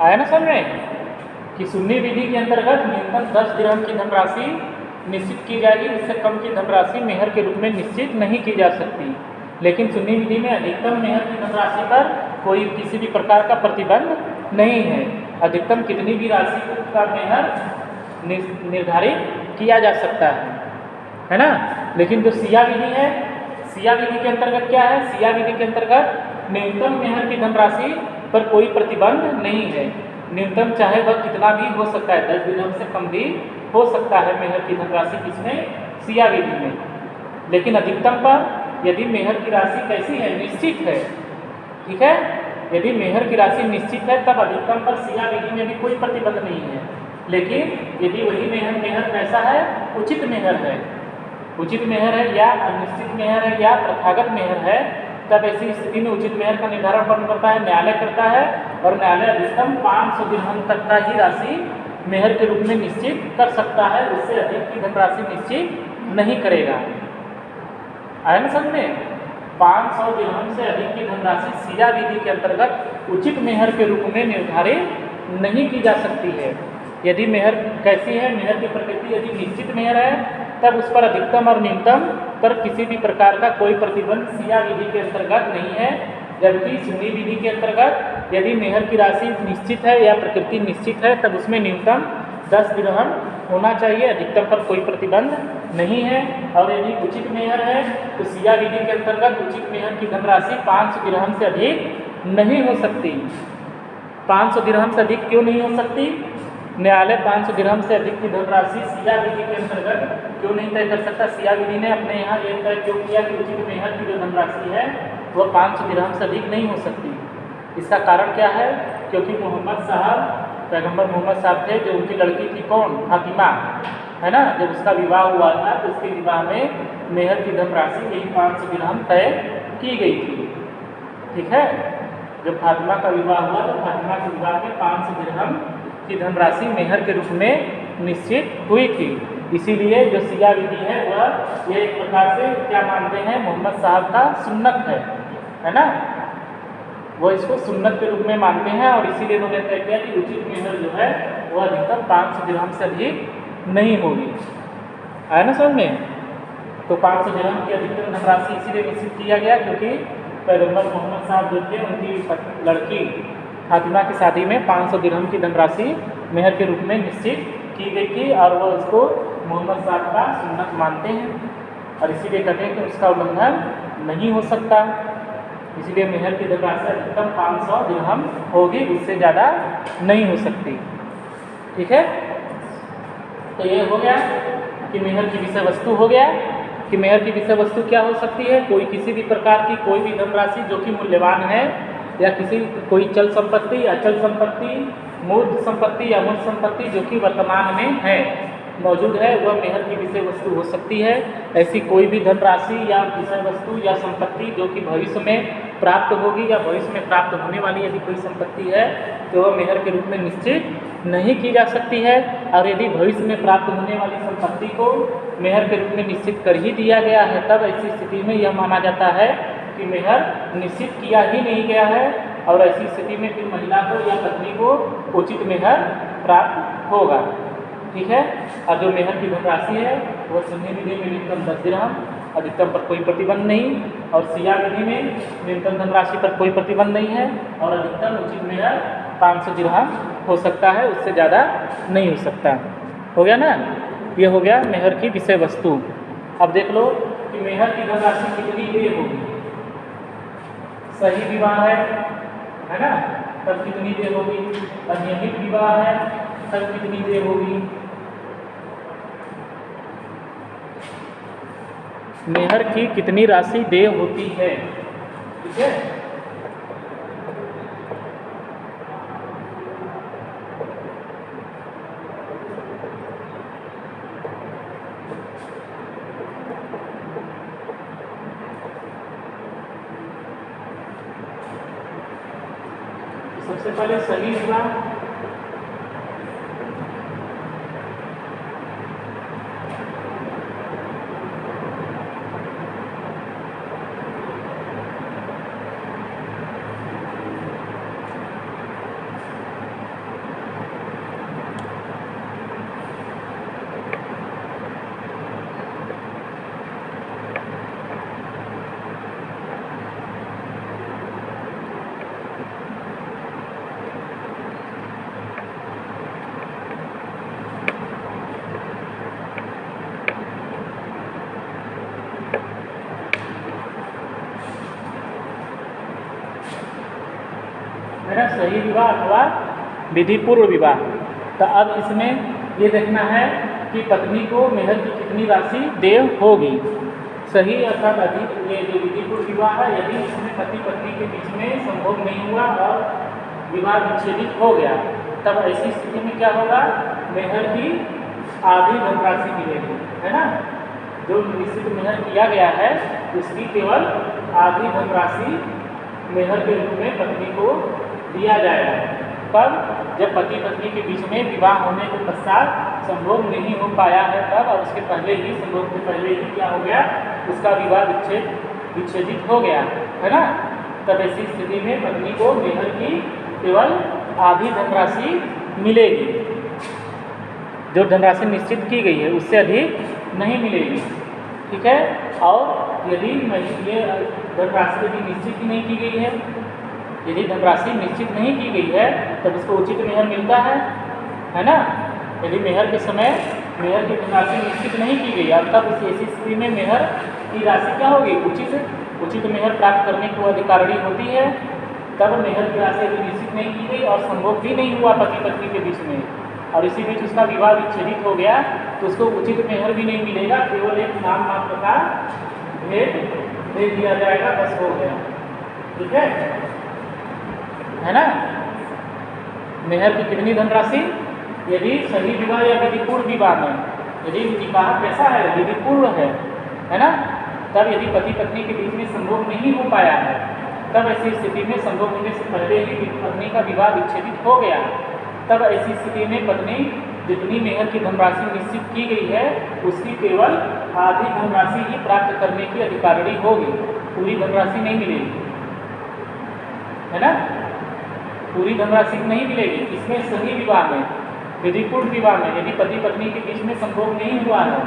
आया ना समझ में कि सुन्नी विधि के अंतर्गत न्यूनतम 10 दिरहम की धनराशि निश्चित की जाएगी, इससे कम की धनराशि मेहर के रूप में निश्चित नहीं की जा सकती। लेकिन सुन्नी विधि में अधिकतम मेहर की धनराशि पर कोई किसी भी प्रकार का प्रतिबंध नहीं है। अधिकतम कितनी भी राशि का मेहर निर्धारित किया जा सकता है ना। लेकिन जो सिया विधि है, सिया विधि के अंतर्गत क्या है, सिया विधि के अंतर्गत न्यूनतम मेहर की धनराशि पर कोई प्रतिबंध नहीं है। न्यूनतम चाहे वह कितना भी हो सकता है, 10 दिरहम से कम भी हो सकता है मेहर की धनराशि किसमें, सिया विधि में। लेकिन अधिकतम पर यदि मेहर की राशि कैसी है, निश्चित है, ठीक है, यदि मेहर की राशि निश्चित है तब अधिकतम पर सिया विधि में भी कोई प्रतिबंध नहीं है। लेकिन यदि वही मेहर कैसा है, उचित मेहर है, उचित मेहर है या अनिश्चित मेहर है या प्रथागत मेहर है, तब ऐसी स्थिति में उचित मेहर का निर्धारण कौन करता है, न्यायालय करता है। और न्यायालय अधिकतम 500 दिरहम तक का ही राशि मेहर के रूप में निश्चित कर सकता है, उससे अधिक की धनराशि निश्चित नहीं करेगा। आया ना समझ में, 500 दिरहम से अधिक की धनराशि सिया विधि के अंतर्गत उचित मेहर के रूप में निर्धारित नहीं की जा सकती है। यदि मेहर कैसी है, मेहर की प्रकृति यदि निश्चित मेहर है तब उस पर अधिकतम और न्यूनतम पर किसी भी प्रकार का कोई प्रतिबंध सिया विधि के अंतर्गत नहीं है। जबकि सुन्नी विधि के अंतर्गत यदि मेहर की राशि निश्चित है या प्रकृति निश्चित है तब उसमें न्यूनतम 10 दिरहम होना चाहिए, अधिकतम पर कोई प्रतिबंध नहीं है। और यदि उचित मेहर है तो सिया विधि के अंतर्गत उचित मेहर की धनराशि 500 दिरहम से अधिक नहीं हो सकती। 500 दिरहम से अधिक क्यों नहीं हो सकती, न्यायालय 500 दिरहम से अधिक की धनराशि सिया विधि के अंतर्गत क्यों नहीं तय कर सकता। सिया विधि ने अपने यहाँ ये तय क्यों किया कि उचित मेहर की जो धनराशि है वह 500 दिरहम से अधिक नहीं हो सकती। इसका कारण क्या है, क्योंकि मोहम्मद साहब, पैगंबर मोहम्मद साहब थे, जो उनकी लड़की थी कौन, फातिमा, है ना, जब उसका विवाह हुआ था तो उसके विवाह में मेहर की धनराशि यही 500 दिरहम तय की गई थी। ठीक है, जब फातिमा का विवाह हुआ तो फातिमा के विवाह में 500 दिरहम की धनराशि मेहर के रूप में निश्चित हुई थी। इसीलिए जो सिया विधि है वह ये एक प्रकार से क्या मानते हैं, मोहम्मद साहब का सुन्नत है ना, वो इसको सुन्नत के रूप में मानते हैं। और इसीलिए उन्होंने तय किया कि उचित मेहर जो है वह अधिकतम 500 दिरहम से अधिक नहीं होगी। आया ना समझ में, तो 500 दिरहम की अधिकतम धनराशि इसीलिए निश्चित किया गया क्योंकि पैगंबर मोहम्मद साहब जो थे उनकी लड़की फातिमा की शादी में 500 दिरहम की धनराशि मेहर के रूप में निश्चित की गई थी और वह उसको मोहम्मद साहब का सुन्नत मानते हैं और इसीलिए कहते हैं कि उसका उल्लंघन नहीं हो सकता। इसीलिए मेहर की धनराशि अधिकतम 500 दिरहम होगी, उससे ज़्यादा नहीं हो सकती। ठीक है, तो ये हो गया कि मेहर की विषय वस्तु हो गया कि मेहर की विषय वस्तु क्या हो सकती है, कोई किसी भी प्रकार की कोई भी धनराशि जो कि मूल्यवान है या कोई चल संपत्ति, अचल संपत्ति, मूर्त संपत्ति या मूर्त संपत्ति जो कि वर्तमान में है, मौजूद है, वह मेहर की विषय वस्तु हो सकती है। ऐसी कोई भी धनराशि या विषय वस्तु या संपत्ति जो कि भविष्य में प्राप्त होगी या भविष्य में प्राप्त होने वाली यदि कोई संपत्ति है तो वह मेहर के रूप में निश्चित नहीं की जा सकती है। और यदि भविष्य में प्राप्त होने वाली संपत्ति को मेहर के रूप में निश्चित कर ही दिया गया है तब ऐसी स्थिति में यह माना जाता है कि मेहर निश्चित किया ही नहीं गया है और ऐसी स्थिति में फिर महिला को या पत्नी को उचित मेहर प्राप्त होगा। ठीक है, और जो मेहर की धनराशि है वह सुन्नी विधि में न्यूनतम 10 दिरहम, अधिकतम पर कोई प्रतिबंध नहीं, और सिया विधि में न्यूनतम धनराशि पर कोई प्रतिबंध नहीं है और अधिकतम उचित मेहर 500 दिरहम हो सकता है, उससे ज़्यादा नहीं हो सकता। हो गया ना, ये हो गया मेहर की विषय वस्तु। अब देख लो कि मेहर की धनराशि कितनी देर होगी। सही विवाह है ना, तब कितनी देर होगी, अनियमित विवाह है तब कितनी देर होगी। मेहर की कितनी राशि देय होती है, ठीक है। सबसे पहले सही विवाह, है ना, सही विवाह अथवा विधि पूर्व विवाह। तो अब इसमें ये देखना है कि पत्नी को मेहर की कितनी राशि देय होगी। सही अर्थात अधिक ये जो विधि पूर्व विवाह है, यदि इसमें पति पत्नी के बीच में संभोग नहीं हुआ और विवाह विच्छेदित हो गया, तब ऐसी स्थिति में क्या होगा, मेहर की आधी धनराशि मिलेगी, है ना। जो निश्चित मेहर किया गया है उसकी केवल आधी धनराशि मेहर के रूप में पत्नी को दिया जाएगा। तब जब पति पत्नी के बीच में विवाह होने के पश्चात संभोग नहीं हो पाया है तब, और उसके पहले ही संभोग के पहले ही क्या हो गया, उसका विवाह विच्छेदित हो गया, है ना। तब ऐसी स्थिति में पत्नी को मेहर की केवल आधी धनराशि मिलेगी। जो धनराशि निश्चित की गई है उससे अधिक नहीं मिलेगी, ठीक है। और यदि ये धनराशि यदि निश्चित ही नहीं की गई है, यदि धनराशि निश्चित नहीं की गई है तब उसको उचित मेहर मिलता है ना। यदि मेहर के समय मेहर की धनराशि निश्चित नहीं की गई और तब उस ऐसी स्थिति में मेहर की राशि क्या होगी, उचित मेहर प्राप्त करने की अधिकारिणी होती है। तब मेहर की राशि यदि निश्चित नहीं की गई और संभोग भी नहीं हुआ पति पत्नी के बीच में, और इसी बीच उसका विवाह विच्छेदित हो गया, तो उसको उचित मेहर भी नहीं मिलेगा, केवल एक नाम मात्र का भेंट दे दिया जाएगा, बस हो गया, ठीक है ना। मेहर की कितनी धनराशि, यदि सही विवाह या विधि पूर्व विवाह में, यदि निकाह कैसा है, विधि पूर्व है ना, तब यदि पति पत्नी के बीच में संभोग नहीं हो पाया है, तब ऐसी स्थिति में संभोग होने से पहले ही पत्नी का विवाह विच्छेदित हो गया, तब ऐसी स्थिति में पत्नी जितनी मेहर की धनराशि निश्चित की गई है उसकी केवल आधी धनराशि ही प्राप्त करने की अधिकारिणी होगी, पूरी धनराशि नहीं मिलेगी, है ना। पूरी धनराशि नहीं मिलेगी। इसमें सही विवाह में, विधिपूर्ण विवाह में यदि पति पत्नी के बीच में संभोग नहीं हुआ है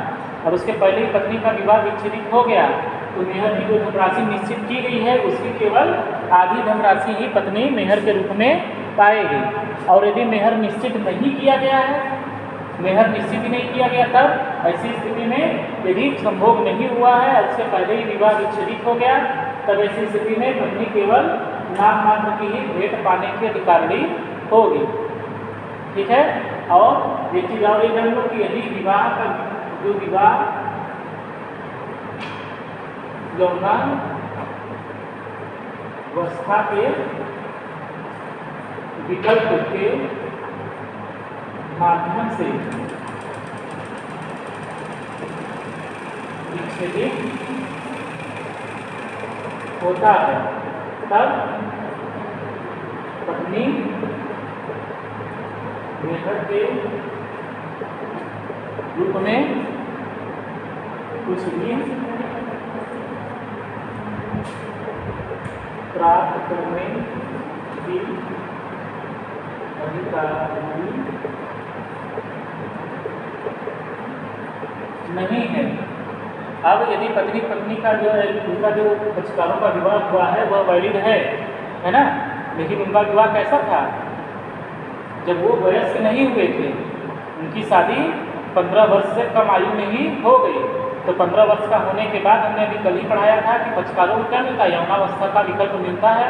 और उसके पहले ही पत्नी का विवाह विच्छेदित हो गया, तो मेहर की जो धनराशि निश्चित की गई है उसकी केवल आधी धनराशि ही पत्नी मेहर के रूप में पाएगी। और यदि मेहर निश्चित नहीं किया गया है, मेहर निश्चित ही नहीं किया गया, तब ऐसी स्थिति में यदि संभोग नहीं हुआ है और उससे पहले ही विवाह विच्छेदित हो गया, तब ऐसी स्थिति में पत्नी केवल नाम मात्र की ही भेंट पाने की अधिकारिणी होगी, ठीक है। और एक चीज और ये जान लो कि यदि विवाह का जो विवाह यौनावस्था के विकल्प के माध्यम से विच्छेदित होता है, तब पत्नी मेहर के रूप में कुछ भी प्राप्त करने की अधिकारिणी नहीं है। अब यदि पत्नी पत्नी का जो है, उनका जो पक्षकारों का विवाह हुआ है वह वैलिड है ना, लेकिन उनका विवाह कैसा था, जब वो वयस्क नहीं हुए थे, उनकी शादी 15 वर्ष से कम आयु में ही हो गई। तो 15 वर्ष का होने के बाद हमने अभी कल ही पढ़ाया था कि पक्षकारों को क्या मिलता है, यौनावस्था का विकल्प मिलता है।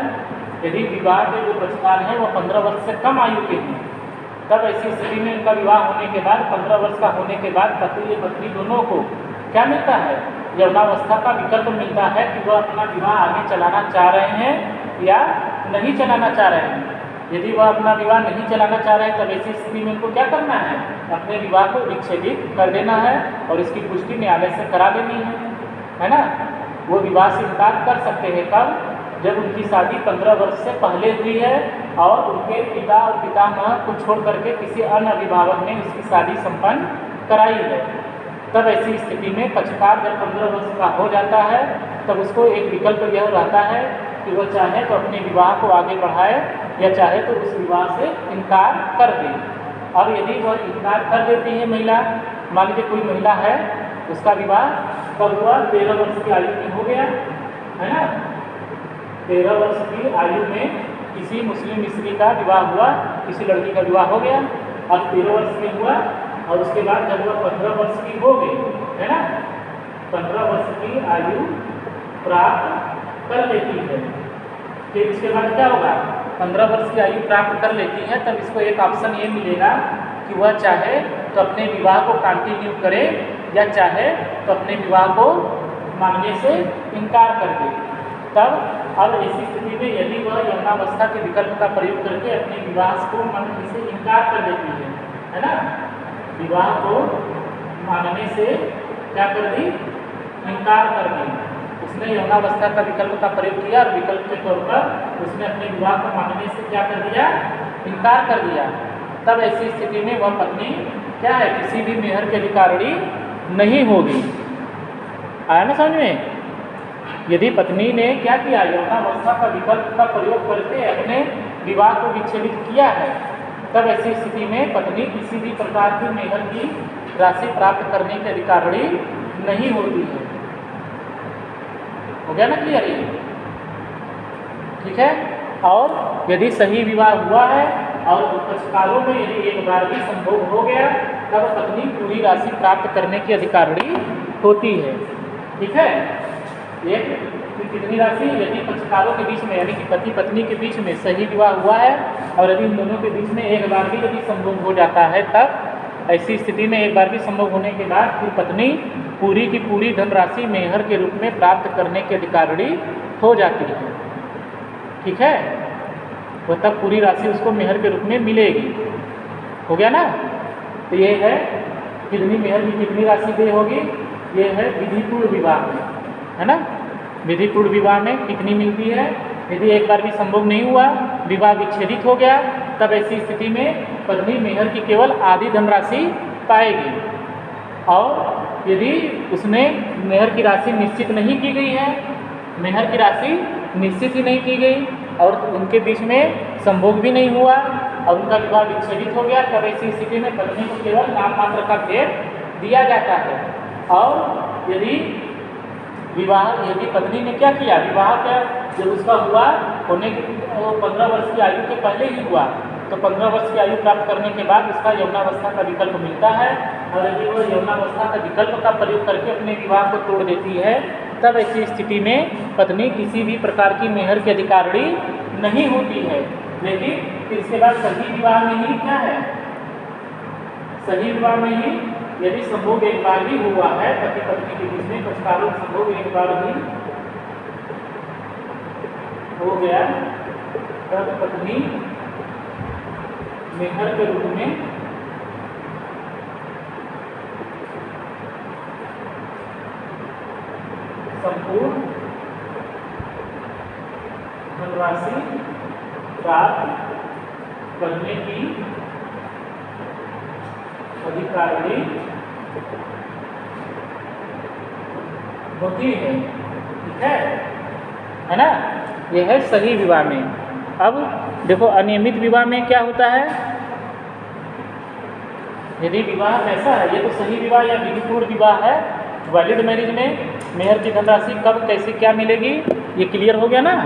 यदि विवाह के जो पक्षकार हैं वो 15 वर्ष से कम आयु के हैं, तब ऐसी स्थिति में उनका विवाह होने के बाद 15 वर्ष का होने के बाद पति पत्नी दोनों को क्या मिलता है, यौनावस्था का विकल्प मिलता है कि वह अपना विवाह आगे चलाना चाह रहे हैं या नहीं चलाना चाह रहे हैं। यदि वह अपना विवाह नहीं चलाना चाह रहे हैं तब ऐसी स्थिति में उनको क्या करना है, अपने विवाह को विच्छेदित कर देना है और इसकी पुष्टि न्यायालय से करा देनी है ना। वो विवाह से इनकार कर सकते हैं कब, जब उनकी शादी 15 वर्ष से पहले हुई है और उनके पिता और पितामह को छोड़ करके किसी अन्य अभिभावक ने उसकी शादी संपन्न कराई है। तब ऐसी स्थिति में पक्षकार जब 15 वर्ष का हो जाता है तब उसको एक विकल्प यह रहता है कि वह चाहे तो अपने विवाह को आगे बढ़ाए या चाहे तो उस विवाह से इनकार कर दे। अब यदि वह इनकार कर देती है महिला, मान लीजिए कोई महिला है उसका विवाह कब हुआ, 13 वर्ष की आयु में हो गया, है ना। 13 वर्ष की आयु में किसी मुस्लिम स्त्री का विवाह हुआ, किसी लड़की का विवाह हो गया, अब 13 वर्ष में हुआ और उसके बाद जब वह 15 वर्ष की हो गई, है ना, 15 वर्ष की आयु प्राप्त कर लेती है, फिर इसके बाद क्या होगा, 15 वर्ष की आयु प्राप्त कर लेती है, तब इसको एक ऑप्शन ये मिलेगा कि वह चाहे तो अपने विवाह को कंटिन्यू करे या चाहे तो अपने विवाह को मांगने से इनकार कर दे। तब अब ऐसी स्थिति में यदि वह यौनावस्था के विकल्प का प्रयोग करके अपने विवाह को मांगने से इनकार कर देती है ना, विवाह को मांगने से क्या कर दी, इनकार कर दी, उसने यौनावस्था का विकल्प का प्रयोग किया और विकल्प के तौर पर उसने अपने विवाह को मांगने से क्या कर दिया, इनकार कर दिया। तब ऐसी स्थिति में वह पत्नी क्या है, किसी भी मेहर के अधिकारिणी नहीं होगी। आया ना समझ में? यदि पत्नी ने क्या किया, यौनावस्था का विकल्प का प्रयोग करके अपने विवाह को विच्छेदित किया है, तब ऐसी स्थिति में पत्नी किसी भी प्रकार की मेहर की राशि प्राप्त करने के अधिकारिणी नहीं होती है। हो गया ना क्लियर ये? ठीक है। और यदि सही विवाह हुआ है और पक्षकारों में यदि एक बार भी संभोग हो गया, तब पत्नी पूरी राशि प्राप्त करने की अधिकारिणी होती है। ठीक है। एक कितनी राशि, यदि पक्षकारों के बीच में यानी कि पति पत्नी के बीच में सही विवाह हुआ है और यदि इन दोनों के बीच में एक बार भी यदि संभोग हो जाता है, तब ऐसी स्थिति में एक बार भी संभोग होने के बाद फिर पत्नी पूरी की पूरी धनराशि मेहर के रूप में प्राप्त करने की अधिकारिणी हो जाती है। ठीक है। वह तब पूरी राशि उसको मेहर के रूप में मिलेगी। हो गया ना? तो ये है कितनी मेहर की कितनी राशि दे होगी, ये है विधिपूर्ण विवाह में, है ना। विधिपूर्ण विवाह में कितनी मिलती है, यदि एक बार भी संभोग नहीं हुआ, विवाह विच्छेदित हो गया, तब ऐसी स्थिति में पत्नी मेहर की केवल आधी धनराशि पाएगी। और यदि उसने मेहर की राशि निश्चित नहीं की गई है, मेहर की राशि निश्चित ही नहीं की गई और उनके बीच में संभोग भी नहीं हुआ और उनका विवाह विच्छेदित हो गया, तब ऐसी स्थिति में पत्नी को केवल नाम मात्र का भेंट दिया जाता है। और यदि पत्नी ने क्या किया, विवाह क्या जब उसका हुआ होने 15 वर्ष की आयु के पहले ही हुआ, तो 15 वर्ष की आयु प्राप्त करने के बाद उसका यौनावस्था का विकल्प मिलता है और यदि वो यौनावस्था का विकल्प का प्रयोग करके अपने विवाह को तोड़ देती है, तब ऐसी स्थिति में पत्नी किसी भी प्रकार की मेहर की अधिकारिणी नहीं होती है। लेकिन इसके बाद सही विवाह में ही क्या है, सही विवाह में ही यदि संभोग एक बार भी हुआ है पति पत्नी के बीच में, पक्षकारों संभोग एक बार भी हो गया, तब पत्नी मेहर के रूप में संपूर्ण धनराशि प्राप्त करने की अधिकारिणी होती है। ठीक है ना। यह है सही विवाह में। अब देखो अनियमित विवाह में क्या होता है, यदि विवाह कैसा है, ये तो सही विवाह या विधिपूर्ण विवाह है। वैलिड मैरिज में मेहर की धनराशि कब कैसे क्या मिलेगी, ये क्लियर हो गया ना।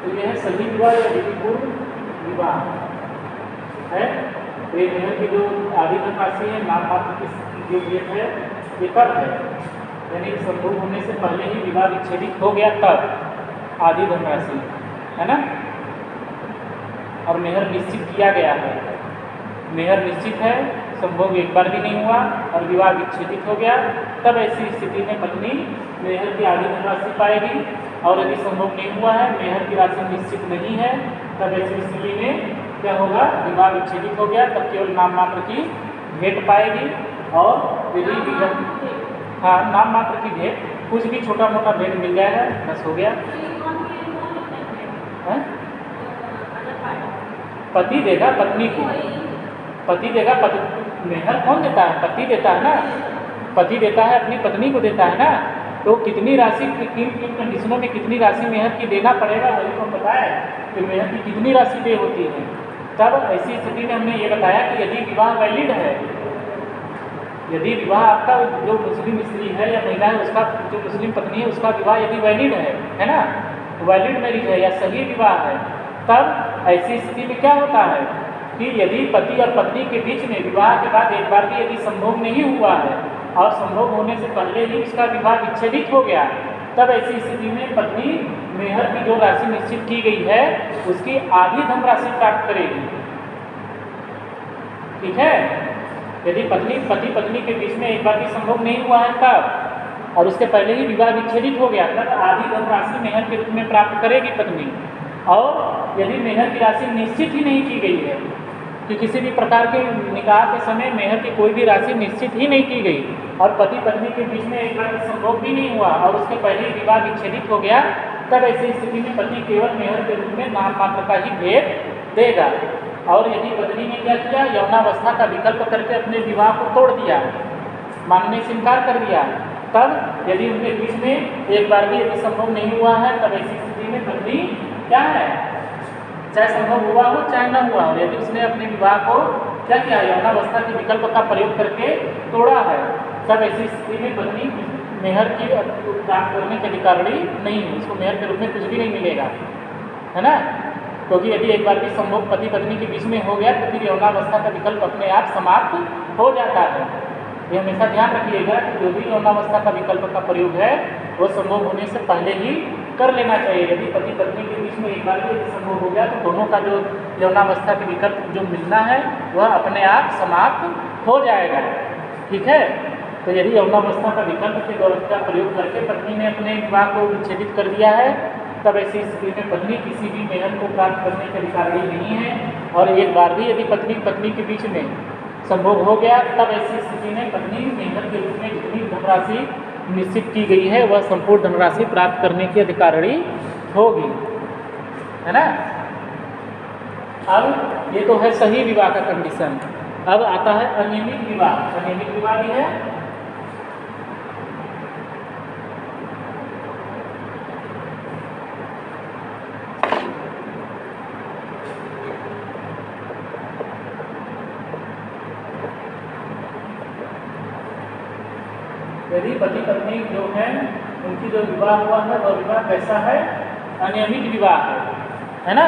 तो यह है सही विवाह या विधिपूर्ण विवाह है। तो ये मेहर की जो आधी धनराशि है, नाम मात्र की जो भेंट है, ये कब है, यानी संभोग होने से पहले ही विवाह विच्छेदित हो गया, तब आधी धनराशि है ना। और मेहर निश्चित किया गया है, मेहर निश्चित है, संभोग एक बार भी नहीं हुआ और विवाह विच्छेदित हो गया, तब ऐसी स्थिति में पत्नी मेहर की आधी धनराशि पाएगी। और यदि संभोग नहीं हुआ है, मेहर की राशि निश्चित नहीं है, तब ऐसी स्थिति में क्या होगा, विवाह विच्छेदित हो गया, तब केवल नाम मात्र की भेंट पाएगी। और यदि हाँ नाम मात्र की भेंट, कुछ भी छोटा मोटा भेंट मिल जाएगा, बस हो गया। है? पति देगा पत्नी को, पति देगा मेहर कौन देता है, पति देता है ना, पति देता है अपनी पत्नी को देता है ना। तो कितनी राशि किन किन कंडीशनों में कितनी राशि मेहर की देना पड़ेगा, वही को पता है कि मेहर की कितनी राशि दे होती है। तब ऐसी स्थिति में हमने ये बताया कि यदि विवाह वैलिड है, यदि विवाह आपका जो मुस्लिम स्त्री है या महिला है, उसका जो मुस्लिम पत्नी है उसका विवाह यदि वैलिड है ना, वैलिड मैरिज है या सही विवाह है, तब ऐसी स्थिति में क्या होता है कि यदि पति और पत्नी के बीच में विवाह के बाद एक बार भी यदि संभोग नहीं हुआ है और संभोग होने से पहले ही उसका विवाह विच्छेदित हो गया, तब ऐसी स्थिति में पत्नी मेहर की जो राशि निश्चित की गई है उसकी आधी धनराशि प्राप्त करेगी। ठीक है, यदि पति पत्नी के बीच में एक बार भी संभोग नहीं हुआ है तब, और उसके पहले ही विवाह विच्छेदित हो गया, तब आधी धनराशि मेहर के रूप में प्राप्त करेगी पत्नी। और यदि मेहर की राशि निश्चित ही नहीं की गई है कि किसी भी प्रकार के निकाह के समय मेहर की कोई भी राशि निश्चित ही नहीं की गई और पति पत्नी के बीच में एक बार भी संभोग भी नहीं हुआ और उसके पहले विवाह विच्छेदित हो गया, तब ऐसी स्थिति में पति केवल मेहर के रूप में नाम मात्र का ही भेद देगा। और यदि पत्नी ने क्या किया, यौनावस्था का विकल्प करके अपने विवाह को तोड़ दिया, मानने से इनकार कर दिया, तब यदि उनके बीच में एक बार भी यदि संभोग नहीं हुआ है, तब ऐसी स्थिति में पत्नी क्या है, चाहे संभव हुआ हो चाहे न हुआ हो, यदि उसने अपने विवाह को क्या किया, यौनावस्था के विकल्प का प्रयोग करके तोड़ा है, तब ऐसी स्थिति में पत्नी मेहर की प्राप्त करने के अधिकारी नहीं है, उसको मेहर के रूप में कुछ भी नहीं मिलेगा, है ना। क्योंकि यदि एक बार भी संभोग पति पत्नी के बीच में हो गया तो फिर यौनावस्था का विकल्प अपने आप समाप्त हो जाता है। ये हमेशा ध्यान रखिएगा कि जो भी यौनावस्था का विकल्प का प्रयोग है वो संभोग होने से पहले ही कर लेना चाहिए। यदि पति पत्नी के बीच में एक बार भी यदि संभोग हो गया तो दोनों का जो यौनावस्था के विकल्प जो मिलना है वह अपने आप समाप्त हो जाएगा। ठीक है, तो यदि यौनावस्था का विकल्प के द्वारा का प्रयोग करके पत्नी ने अपने विवाह को विच्छेदित कर दिया है, तब ऐसी स्थिति में पत्नी किसी भी मेहर को प्राप्त करने के अधिकारी नहीं है। और एक बार भी यदि पत्नी के बीच में संभोग हो गया, तब ऐसी स्थिति में पत्नी मेहर के रूप में जितनी धनराशि निश्चित की गई है वह संपूर्ण धनराशि प्राप्त करने की अधिकारी होगी, है ना। अब ये तो है सही विवाह का कंडीशन। अब आता है अनियमित विवाह। अनियमित विवाह भी है, यदि पति पत्नी जो है उनकी जो विवाह हुआ है वह विवाह कैसा है, अनियमित विवाह है ना।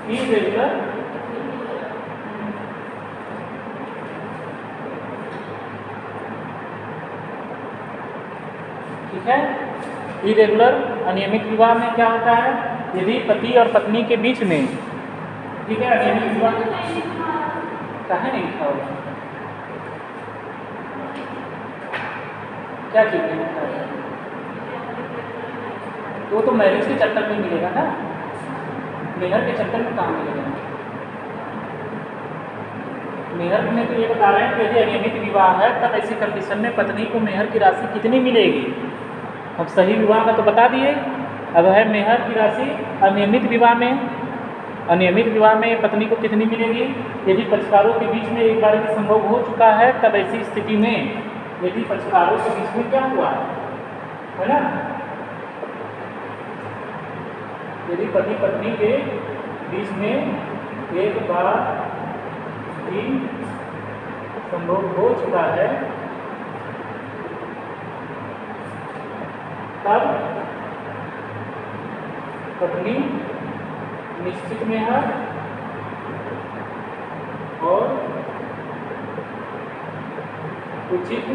इरेगुलर ठीक है, इरेगुलर अनियमित विवाह में क्या होता है, यदि पति और पत्नी के बीच में, ठीक है, अनियमित विवाह कहाँ नहीं लिखा होगा, क्या चीज़ नहीं लिखा है, तो मैरिज के चक्कर में मिलेगा ना, मेहर के चक्कर में कहाँ मिलेगा। मेहर में तो ये बता रहे हैं कि यदि अनियमित विवाह है तब ऐसी कंडीशन में पत्नी को मेहर की राशि कितनी मिलेगी। अब सही विवाह का तो बता दिए, अब है मेहर की राशि अनियमित विवाह में। अनियमित विवाह में पत्नी को कितनी मिलेगी, यदि पक्षकारों के बीच में एक बार भी संभोग हो चुका है, तब ऐसी स्थिति में यदि पक्षकारों के बीच में क्या हुआ है ना, यदि पति पत्नी के बीच में एक बार भी संभोग हो चुका है, तब पत्नी निश्चित मेहर और उचित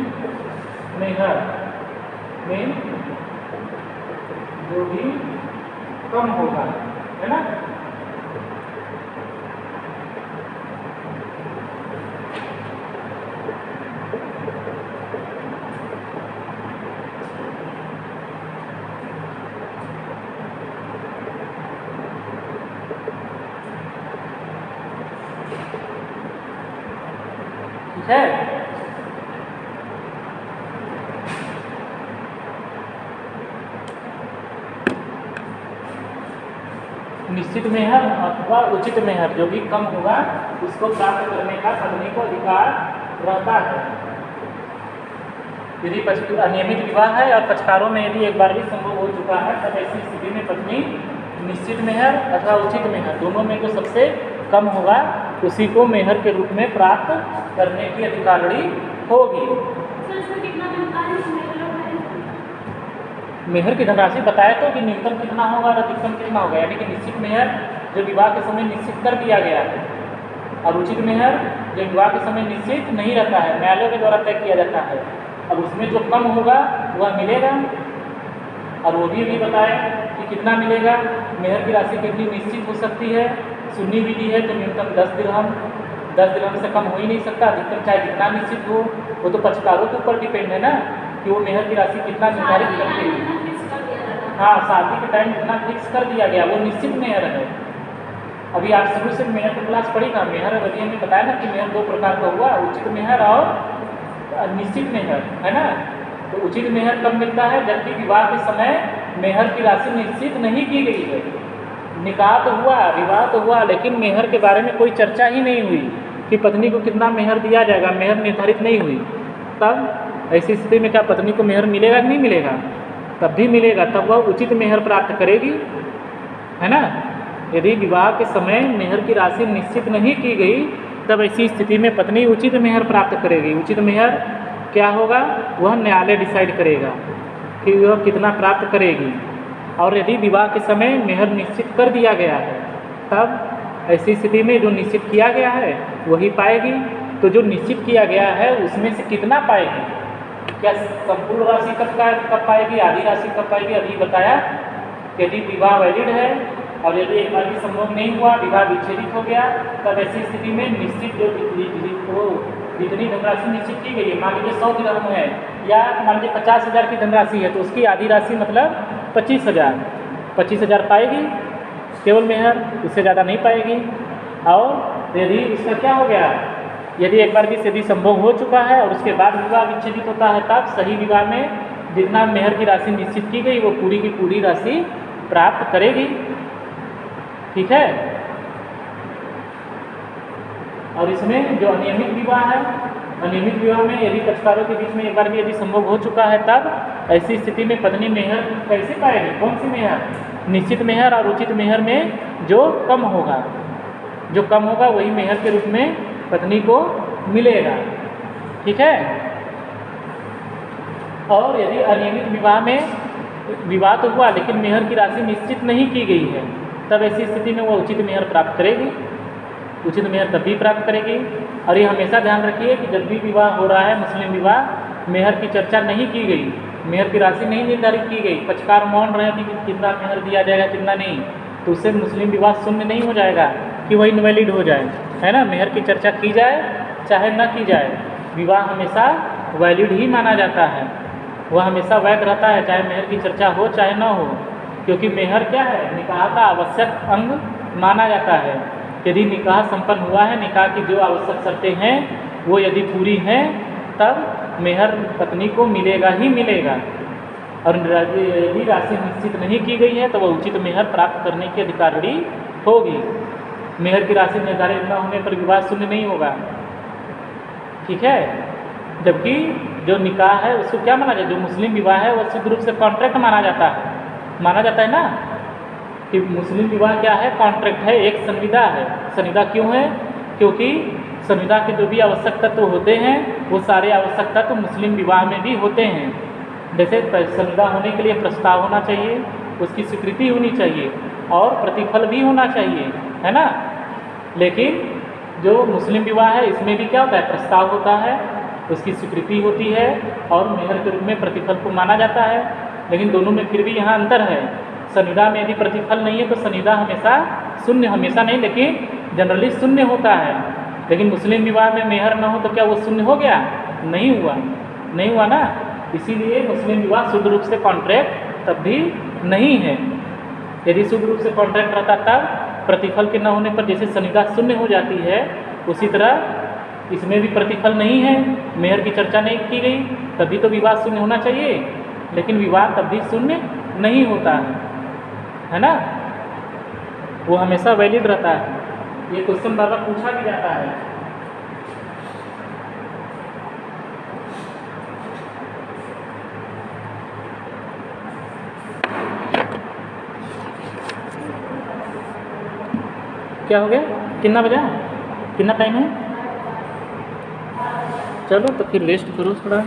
मेहर में जो भी कम होगा, है ना। ठीक है, निश्चित मेहर अथवा उचित मेहर जो भी कम होगा उसको प्राप्त करने का पत्नी को अधिकार रहता है। यदि अनियमित विवाह है और पक्षकारों में यदि एक बार भी संभोग हो चुका है, तब ऐसी स्थिति में पत्नी निश्चित मेहर अथवा उचित मेहर दोनों में जो सबसे कम होगा उसी को मेहर के रूप में प्राप्त करने की अधिकारिणी होगी। मेहर की धनराशि बताए तो कि न्यूनतम कितना होगा और अधिकतम कितना होगा, यानी कि निश्चित मेहर जो विवाह के समय निश्चित कर दिया गया है और उचित मेहर जो विवाह के समय निश्चित नहीं रहता है, न्यायालयों के द्वारा तय किया जाता है। अब उसमें जो कम होगा वह मिलेगा, और वो भी बताए कि कितना मिलेगा। मेहर की राशि कितनी निश्चित हो सकती है, सुन्नी विधि है तो न्यूनतम 10 दिरहम से कम हो ही नहीं सकता, अधिकतम चाहे जितना निश्चित हो। वो तो पक्षकारों के ऊपर डिपेंड है ना कि वो मेहर की राशि कितना निर्धारित करते हैं। हाँ, शादी के टाइम इतना फिक्स कर दिया गया, वो निश्चित मेहर है। अभी आप शुरू से मेहर की क्लास पढ़ी ना, मेहर अधिनियम में बताया ना कि मेहर 2 प्रकार का हुआ, उचित मेहर और निश्चित मेहर, है ना। तो उचित मेहर कब मिलता है, जबकि विवाह के समय मेहर की राशि निश्चित नहीं की गई है। निकाह तो हुआ, विवाह तो हुआ, लेकिन मेहर के बारे में कोई चर्चा ही नहीं हुई कि पत्नी को कितना मेहर दिया जाएगा, मेहर निर्धारित नहीं हुई। तब ऐसी स्थिति में क्या पत्नी को मेहर मिलेगा कि नहीं मिलेगा? तब भी मिलेगा, तब वह उचित मेहर प्राप्त करेगी, है ना। यदि विवाह के समय मेहर की राशि निश्चित नहीं की गई, तब ऐसी स्थिति में पत्नी उचित मेहर प्राप्त करेगी। उचित मेहर क्या होगा, वह न्यायालय डिसाइड करेगा कि वह कितना प्राप्त करेगी। और यदि विवाह के समय मेहर निश्चित कर दिया गया है, तब ऐसी स्थिति में जो निश्चित किया गया है वही पाएगी। तो जो निश्चित किया गया है उसमें से कितना पाएगी, क्या संपूर्ण राशि कब पाएगी, आधी राशि कब पाएगी, अभी बताया। यदि विवाह वैलिड है और यदि एक बार भी संभव नहीं हुआ, विवाह विच्छेदित हो गया, तब ऐसी स्थिति में निश्चित जो जितनी धनराशि निश्चित की गई है, मान लीजिए 100 दिरहम है या मान लीजिए 50,000 की धनराशि है, तो उसकी आधी राशि मतलब 25,000 पाएगी केवल मेहर, उससे ज़्यादा नहीं पाएगी। और यदि उसका क्या हो गया, यदि एक बार भी यदि संभोग हो चुका है और उसके बाद विवाह विच्छेदित होता है, तब सही विवाह में जितना मेहर की राशि निश्चित की गई वो पूरी की पूरी राशि प्राप्त करेगी। ठीक है। और इसमें जो अनियमित विवाह है, अनियमित विवाह में यदि पक्षकारों के बीच में एक बार भी यदि संभोग हो चुका है, तब ऐसी स्थिति में पत्नी मेहर कैसे पाएगी, कौन सी मेहर, निश्चित मेहर और उचित मेहर में जो कम होगा, वही मेहर के रूप में पत्नी को मिलेगा। ठीक है। और यदि अनियमित विवाह में विवाह तो हुआ लेकिन मेहर की राशि निश्चित नहीं की गई है, तब ऐसी स्थिति में वो उचित मेहर प्राप्त करेगी। उचित मेहर तब भी प्राप्त करेगी। और ये हमेशा ध्यान रखिए कि जब भी विवाह हो रहा है मुस्लिम विवाह, मेहर की चर्चा नहीं की गई, मेहर की राशि नहीं निर्धारित की गई, पक्षकार मौन रहे थे कि कितना मेहर दिया जाएगा कितना नहीं, तो उससे मुस्लिम विवाह शून्य नहीं हो जाएगा कि वही इनवैलिड हो जाए, है ना। मेहर की चर्चा की जाए चाहे न की जाए, विवाह हमेशा वैलिड ही माना जाता है, वह हमेशा वैध रहता है, चाहे मेहर की चर्चा हो चाहे न हो। क्योंकि मेहर क्या है, निकाह का आवश्यक अंग माना जाता है। यदि निकाह संपन्न हुआ है, निकाह की जो आवश्यक शर्तें हैं वो यदि पूरी हैं, तब मेहर पत्नी को मिलेगा ही मिलेगा। और यदि राशि निश्चित नहीं की गई है तो वह उचित मेहर प्राप्त करने की अधिकारिणी होगी। मेहर की राशि निर्धारित न होने पर विवाह शून्य नहीं होगा। ठीक है। जबकि जो निकाह है उसको क्या माना जाए, जो मुस्लिम विवाह है वो शुद्ध रूप से कॉन्ट्रैक्ट माना जाता है ना, कि मुस्लिम विवाह क्या है, कॉन्ट्रैक्ट है, एक संविदा है। संविदा क्यों है, क्योंकि संविदा के जो भी आवश्यक तत्व होते हैं वो सारे आवश्यक तत्व मुस्लिम विवाह में भी होते हैं। जैसे संविदा होने के लिए प्रस्ताव होना चाहिए, उसकी स्वीकृति होनी चाहिए और प्रतिफल भी होना चाहिए, है ना। लेकिन जो मुस्लिम विवाह है इसमें भी क्या होता है, प्रस्ताव होता है, उसकी स्वीकृति होती है और मेहर के रूप में प्रतिफल को माना जाता है। लेकिन दोनों में फिर भी यहाँ अंतर है। संविदा में यदि प्रतिफल नहीं है तो संविदा हमेशा शून्य, हमेशा नहीं लेकिन जनरली शून्य होता है। लेकिन मुस्लिम विवाह में मेहर न हो तो क्या वो शून्य हो गया, नहीं हुआ ना। इसीलिए मुस्लिम विवाह शुद्ध रूप से कॉन्ट्रैक्ट तब भी नहीं है। यदि शुद्ध रूप से कॉन्ट्रैक्ट रहता तब प्रतिफल के न होने पर जैसे संविदा शून्य हो जाती है, उसी तरह इसमें भी प्रतिफल नहीं है, मेहर की चर्चा नहीं की गई, तभी तो विवाह शून्य होना चाहिए। लेकिन विवाह तब भी शून्य नहीं होता है ना, वो हमेशा वैलिड रहता है। ये क्वेश्चन बार बार पूछा भी जाता है। क्या हो गया, कितना बजा? कितना टाइम है? चलो तो फिर रेस्ट करो थोड़ा।